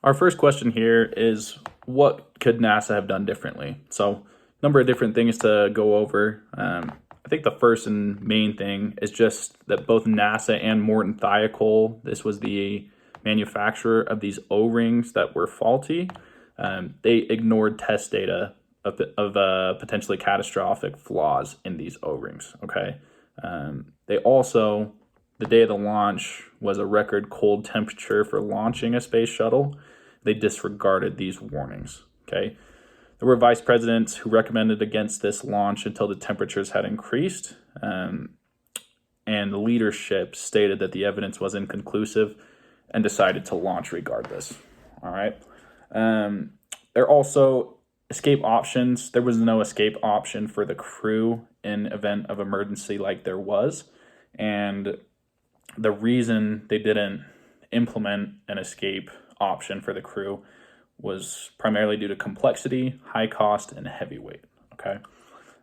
Our first question here is, what could NASA have done differently? So, a number of different things to go over. I think the first and main thing is just that both NASA and Morton Thiokol, this was the manufacturer of these O-rings that were faulty, they ignored test data of potentially catastrophic flaws in these O-rings, okay? They also, the day of the launch was a record cold temperature for launching a space shuttle. They disregarded these warnings, okay? There were vice presidents who recommended against this launch until the temperatures had increased, and the leadership stated that the evidence was inconclusive and decided to launch regardless, all right? There are also escape options. There was no escape option for the crew in event of emergency like there was, and the reason they didn't implement an escape option for the crew was primarily due to complexity, high cost, and heavy weight, okay?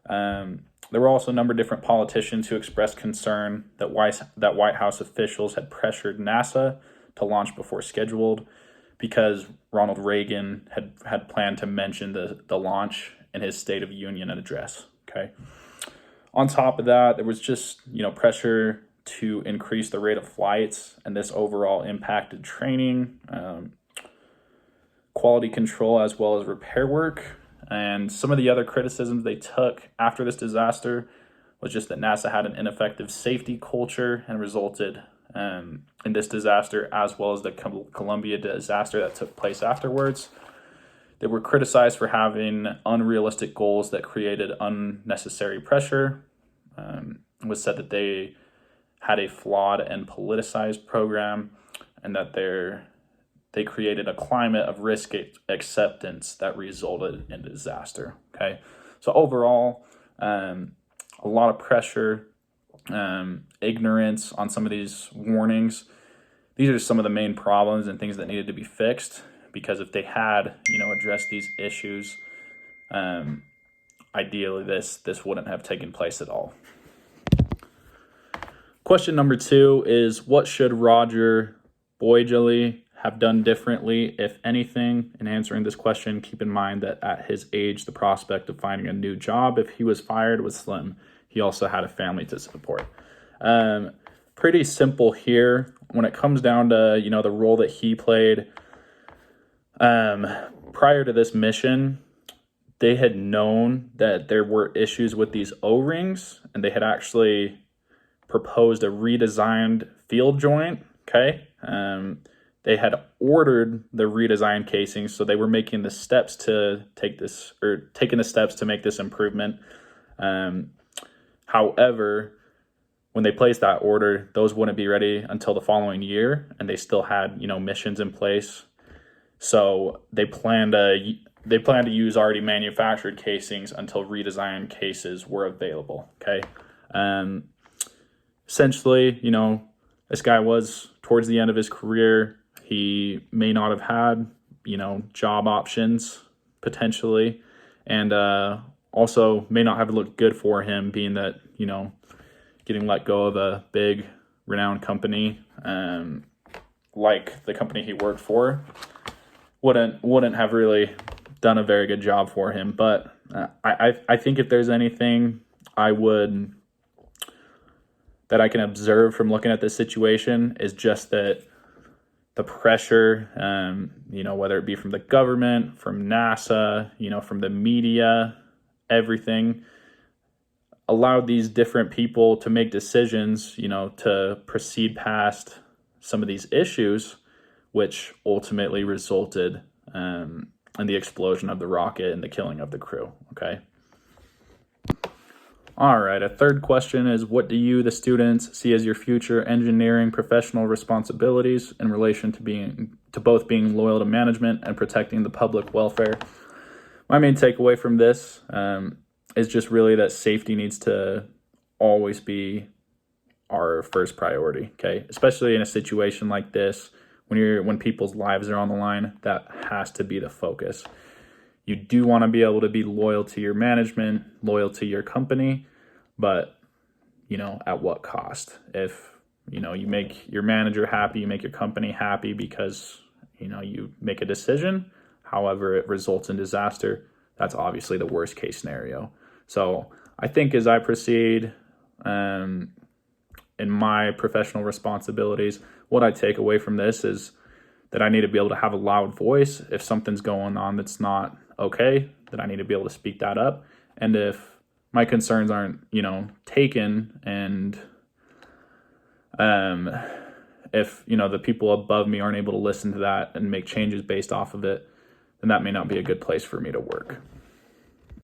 There were also a number of different politicians who expressed concern that White House officials had pressured NASA to launch before scheduled because Ronald Reagan had planned to mention the launch in his State of Union address, okay? On top of that, there was just, pressure to increase the rate of flights, and this overall impacted training, quality control, as well as repair work. And some of the other criticisms they took after this disaster was just that NASA had an ineffective safety culture and resulted in this disaster, as well as the Columbia disaster that took place afterwards. They were criticized for having unrealistic goals that created unnecessary pressure. It was said that they had a flawed and politicized program, and that they created a climate of risk acceptance that resulted in disaster, okay? So overall, a lot of pressure, ignorance on some of these warnings. These are some of the main problems and things that needed to be fixed, because if they had, addressed these issues, ideally this wouldn't have taken place at all. Question number 2 is, what should Roger Boisjoly have done differently, if anything? In answering this question, keep in mind that at his age, the prospect of finding a new job if he was fired was slim. He also had a family to support. Pretty simple here. When it comes down to, the role that he played, prior to this mission, they had known that there were issues with these O-rings, and they had actually proposed a redesigned field joint, okay? They had ordered the redesigned casings, so they were making the steps to taking the steps to make this improvement. However, when they placed that order, those wouldn't be ready until the following year, and they still had, missions in place. So they planned to use already manufactured casings until redesigned cases were available, okay? Essentially, this guy was towards the end of his career. He may not have had, job options potentially, and also may not have looked good for him, being that, getting let go of a big renowned company, like the company he worked for, wouldn't have really done a very good job for him. But I think if there's anything that I can observe from looking at this situation, is just that the pressure, whether it be from the government, from NASA, from the media, everything, allowed these different people to make decisions, to proceed past some of these issues, which ultimately resulted in the explosion of the rocket and the killing of the crew, okay? All right, a third question is, what do you, the students, see as your future engineering professional responsibilities in relation to both being loyal to management and protecting the public welfare? My main takeaway from this is just really that safety needs to always be our first priority, okay? Especially in a situation like this, when people's lives are on the line, that has to be the focus. You do want to be able to be loyal to your management, loyal to your company, but, at what cost? If, you make your manager happy, you make your company happy because, you make a decision, however it results in disaster, that's obviously the worst case scenario. So I think as I proceed in my professional responsibilities, what I take away from this is that I need to be able to have a loud voice. If something's going on that's not okay, that I need to be able to speak that up. And if my concerns aren't, taken, and if, the people above me aren't able to listen to that and make changes based off of it, then that may not be a good place for me to work.